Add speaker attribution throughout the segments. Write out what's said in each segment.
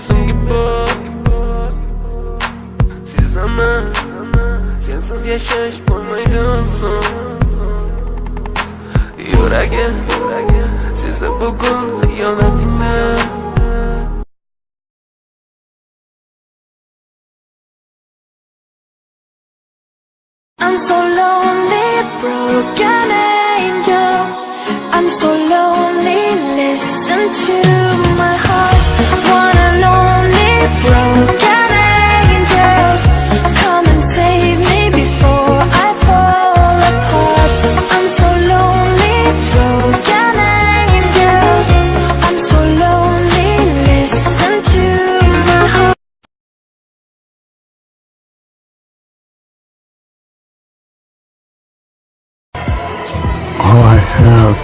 Speaker 1: gibi. Siz ama sensiz yaşaş olmaydı olsun. Yüreğim sizde bugün yönetimde.
Speaker 2: I'm so lonely, broken angel. I'm so lonely, listen to my heart. One and only broken angel, come and save me before I fall apart. I'm so lonely, broken angel. I'm so lonely, listen to my heart.
Speaker 3: All I have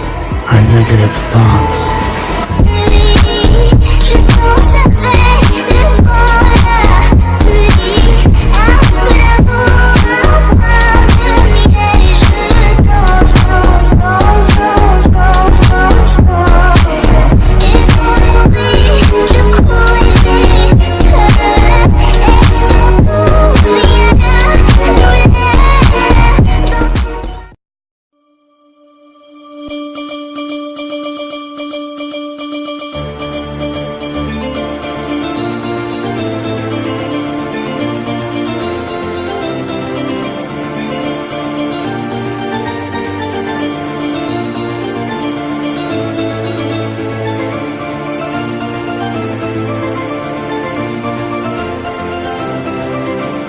Speaker 3: are negative thoughts.